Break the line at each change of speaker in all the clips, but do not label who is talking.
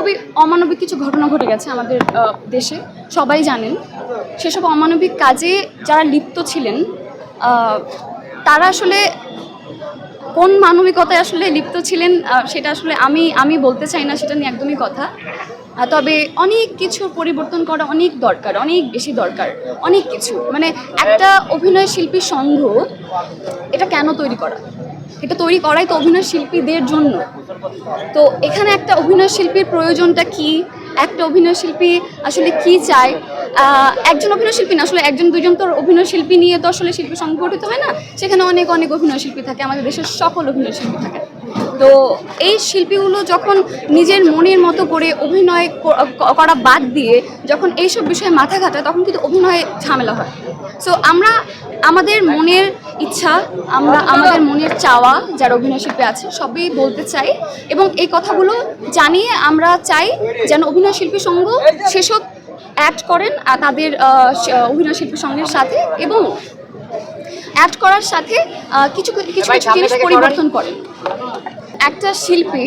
খুবই অমানবিক কিছু ঘটনা ঘটে গেছে আমাদের দেশে, সবাই জানেন। সেসব অমানবিক কাজে যারা লিপ্ত ছিলেন তারা আসলে কোন মানবিকতায় আসলে লিপ্ত ছিলেন সেটা আসলে আমি বলতে চাই না, সেটা নিয়ে একদমই কথা। তবে অনেক কিছু পরিবর্তন করা অনেক দরকার, অনেক বেশি দরকার, অনেক কিছু। মানে একটা অভিনয় শিল্পী সংঘ এটা কেন তৈরি করা? এটা তৈরি করাই তো অভিনয় শিল্পীদের জন্য। তো এখানে একটা অভিনয় শিল্পীর প্রয়োজনটা কি, একটা অভিনয় শিল্পী আসলে কি চায়, একজন অভিনয় শিল্পী না, আসলে একজন দুজন তো অভিনয় শিল্পী নিয়ে তো আসলে শিল্পী সংঘ গঠিত হয় না। সেখানে অনেক অনেক অভিনয় শিল্পী থাকে, আমাদের দেশের সকল অভিনয় শিল্পী থাকে। তো এই শিল্পীগুলো যখন নিজের মনের মতো করে অভিনয় করা বাদ দিয়ে যখন এইসব বিষয়ে মাথা ঘাটায়, তখন কিন্তু অভিনয়ে ঝামেলা হয়। সো আমরা আমাদের মনের ইচ্ছা, আমরা আমাদের মনের চাওয়া যারা অভিনয় শিল্পী আছে সবই বলতে চাই, এবং এই কথাগুলো জানিয়ে আমরা চাই যেন অভিনয় শিল্পী সংঘ সেসব অ্যাড করেন তাদের অভিনয় শিল্পী সংঘের সাথে, এবং অ্যাড করার সাথে কিছু কিছু জিনিস পরিবর্তন করেন। একটা শিল্পী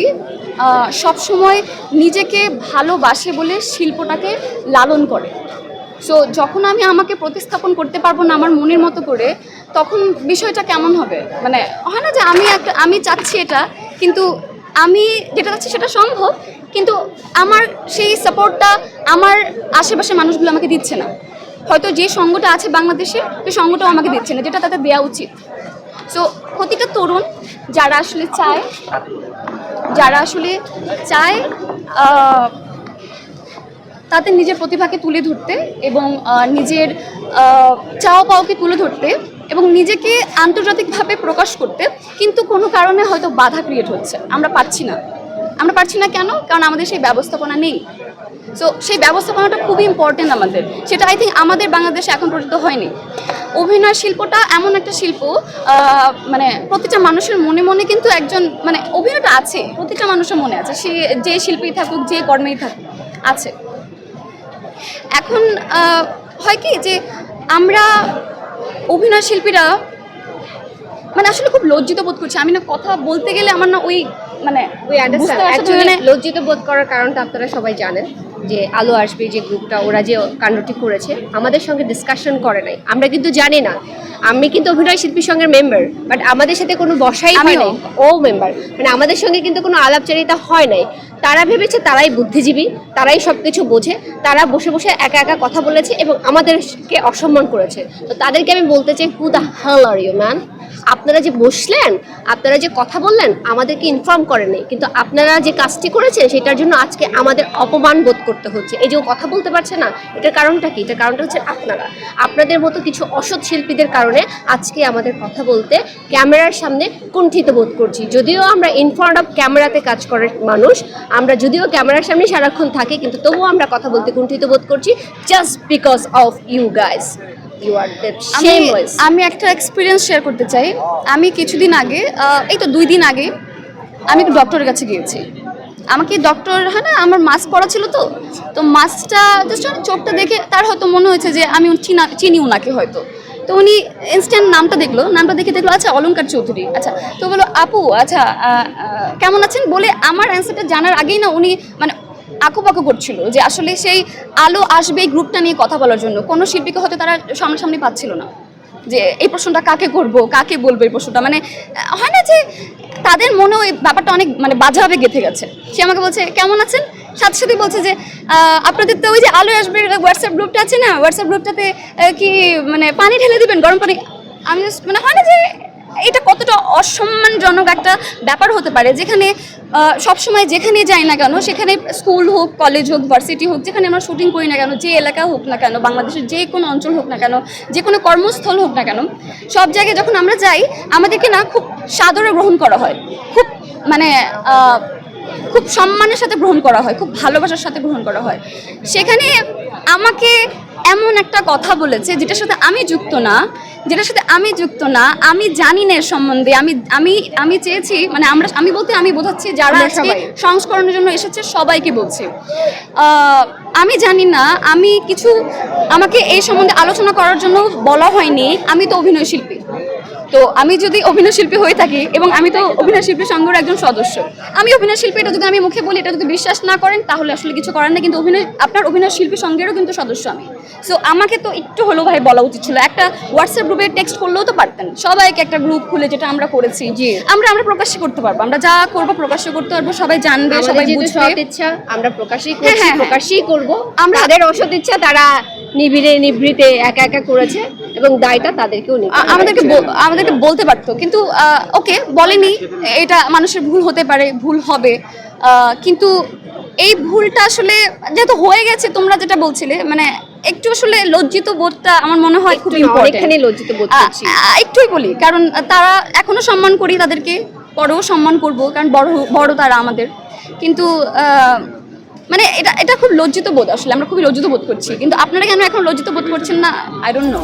সবসময় নিজেকে ভালোবাসে বলে শিল্পটাকে লালন করে। সো যখন আমি আমাকে প্রতিস্থাপন করতে পারবো না আমার মনের মতো করে, তখন বিষয়টা কেমন হবে? মানে হয় না যে আমি চাচ্ছি এটা, কিন্তু আমি যেটা চাচ্ছি সেটা সম্ভব, কিন্তু আমার সেই সাপোর্টটা আমার আশেপাশের মানুষগুলো আমাকে দিচ্ছে না। হয়তো যে সঙ্গটা আছে বাংলাদেশে সেই সঙ্গটাও আমাকে দিচ্ছে না, যেটা তাদের দেওয়া উচিত। সো প্রতিটা তরুণ যারা আসলে চায় তাদের নিজের প্রতিভাকে তুলে ধরতে এবং নিজের চাওয়া পাওয়াকে তুলে ধরতে এবং নিজেকে আন্তর্জাতিকভাবে প্রকাশ করতে, কিন্তু কোনো কারণে হয়তো বাধা ক্রিয়েট হচ্ছে। আমরা পারছি না কেন? কারণ আমাদের সেই ব্যবস্থাপনা নেই। সো সেই ব্যবস্থাপনাটা খুবই ইম্পর্টেন্ট আমাদের, সেটা আই থিঙ্ক আমাদের বাংলাদেশে এখন পর্যন্ত হয়নি। অভিনয় শিল্পটা এমন একটা শিল্প, মানে প্রতিটা মানুষের মনে মনে কিন্তু একজন, মানে অভিনয়টা আছে, প্রতিটা মানুষের মনে আছে, সে যে শিল্পী থাকুক, যে কর্মেই থাকুক, আছে। এখন হয় কি যে আমরা অভিনয় শিল্পীরা মানে আসলে খুব লজ্জিত বোধ করছি। আমি না কথা বলতে গেলে আমার না ওই মানে
লজ্জিত বোধ করার কারণটা আপনারা সবাই জানেন যে আলো আসবে যে গ্রুপটা, ওরা যে কাণ্ডটি করেছে আমাদের সঙ্গে ডিসকাশন করে নাই। আমরা কিন্তু জানি না, আমি কিন্তু অভিনয় শিল্পী সংঘের মেম্বার, বাট আমাদের সাথে কোনো বসাই হয় নাই। ও মেম্বার, মানে আমাদের সঙ্গে কিন্তু কোনো আলাপচারিতা হয় নাই। তারা ভেবেছে তারাই বুদ্ধিজীবী, তারাই সব কিছু বোঝে, তারা বসে বসে একা একা কথা বলেছে এবং আমাদেরকে অসম্মান করেছে। তো তাদেরকে আমি বলতে চাই, who the hell are you man? আপনারা যে বসলেন, আপনারা যে কথা বললেন, আমাদেরকে ইনফর্ম করেননি, কিন্তু আপনারা যে কাজটি করেছেন সেটার জন্য আজকে আমাদের অপমান বোধ করতে হচ্ছে। এই যে কথা বলতে পারছে না, এটার কারণটা কি? এটার কারণটা হচ্ছে আপনাদের মতো কিছু অসৎ শিল্পীদের কারণে আজকে আমাদের কথা বলতে ক্যামেরার সামনে কুণ্ঠিত বোধ করছি। যদিও আমরা ইন ফ্রন্ট অফ ক্যামেরাতে কাজ করার মানুষ, আমরা যদিও ক্যামেরার সামনে সারাক্ষণ থাকি, কিন্তু তবুও আমরা কথা বলতে কুণ্ঠিত বোধ করছি, just because of you guys.
আমি একটা এক্সপিরিয়েন্স শেয়ার করতে চাই। আমি কিছুদিন আগে, এই তো 2 দিন আগে, আমি একটু ডক্টরের কাছে গিয়েছি। আমাকে ডক্টর, হ্যাঁ না, আমার মাস্ক পরা ছিল, তো মাস্কটা জাস্ট চোখটা দেখে তার হয়তো মনে হয়েছে যে আমি চিনি ওনাকে হয়তো। তো উনি ইনস্ট্যান্ট নামটা দেখলো আচ্ছা অলঙ্কার চৌধুরী। আচ্ছা, তো বলো আপু আচ্ছা কেমন আছেন বলে আমার অ্যান্সারটা জানার আগেই না উনি মানে আঁকুপাকু করছিল যে আসলে সেই আলো আসবে এই গ্রুপটা নিয়ে কথা বলার জন্য। কোনো শিল্পীকে হয়তো তারা সামনাসামনি পাচ্ছিল না যে এই প্রশ্নটা কাকে করবো, কাকে বলবো এই প্রশ্নটা। মানে হয় না যে তাদের মনেও এই ব্যাপারটা অনেক মানে বাজেভাবে গেঁথে গেছে। সে আমাকে বলছে কেমন আছেন, সাথে সাথে বলছে যে আপনাদের তো ওই যে আলো আসবে হোয়াটসঅ্যাপ গ্রুপটা আছে না, হোয়াটসঅ্যাপ গ্রুপটাতে কি মানে পানি ঢেলে দিবেন, গরম পানি। আমি মানে হয় না যে এটা কতটা অসম্মানজনক একটা ব্যাপার হতে পারে, যেখানে সবসময় যেখানে যাই না কেন, সেখানে স্কুল হোক, কলেজ হোক, ভার্সিটি হোক, যেখানে আমরা শুটিং করি না কেন, যে এলাকা হোক না কেন, বাংলাদেশের যে কোনো অঞ্চল হোক না কেন, যে কোনো কর্মস্থল হোক না কেন, সব জায়গায় যখন আমরা যাই আমাদেরকে না খুব সাদরে গ্রহণ করা হয়, খুব মানে খুব সম্মানের সাথে গ্রহণ করা হয়, খুব ভালোবাসার সাথে গ্রহণ করা হয়। সেখানে আমাকে এমন একটা কথা বলেছে যেটার সাথে আমি যুক্ত না, আমি জানি না এর সম্বন্ধে। আমি চেয়েছি মানে আমি বোঝাচ্ছি যারা আজকে সংস্করণের জন্য এসেছে সবাইকে বলছি, আমি জানি না, আমাকে এই সম্বন্ধে আলোচনা করার জন্য বলা হয়নি। আমি তো অভিনয় শিল্পী, তো আমি যদি অভিনয় শিল্পী হয়ে থাকি, এবং আমি তো অভিনয় শিল্পী সংঘের একজন সদস্য, আমি অভিনয় শিল্পী, এটা যদি আমি মুখে বলি, এটা যদি বিশ্বাস না করেন তাহলে আসলে কিছু করার নেই। কিন্তু আপনার অভিনয় শিল্পী সংঘেরও কিন্তু সদস্য আমি। সো আমাকে তো একটু হলেও ভাই বলা উচিত ছিল। একটা হোয়াটসঅ্যাপ গ্রুপে টেক্সট করলেও তো পারতেন, সবাইকে একটা গ্রুপ খুলে, যেটা আমরা করেছি।
জি।
আমরা প্রকাশ্য করতে পারবো, আমরা যা করবো প্রকাশ্য করতে পারবো, সবাই জানবে,
আমাদের
সবাই
যেহেতু
বুঝবে।
সৎ ইচ্ছা, আমরা প্রকাশই
হ্যাঁ,
করছি,
হ্যাঁ।
প্রকাশই করব।
আমরা-
তাদের অসৎ ইচ্ছা তারা নিবিড়ে নিভৃতে একা একা করেছে, এবং দায়টা তাদেরকেও নিতে হবে।
আমাদেরকে বলতে পারতো, কিন্তু ওকে বলেনি। এটা মানুষের ভুল হতে পারে, ভুল হবে, কিন্তু এই ভুলটা আসলে যেহেতু হয়ে গেছে, তোমরা যেটা বলছিলে, মানে একটু আসলে লজ্জিত বোধটা আমার মনে হয় খুব ইম্পর্টেন্ট।
অনেকখানি লজ্জিত বোধ করছি।
একটুই বলি, কারণ তারা এখনো সম্মান করি তাদেরকে, পরেও সম্মান করব, কারণ বড় তারা আমাদের। কিন্তু মানে এটা খুব লজ্জিত বোধ, আসলে আমরা খুবই লজ্জিত বোধ করছি। কিন্তু আপনারা কেন এখন লজ্জিত বোধ করছেন না, আই ডোন্ট নো।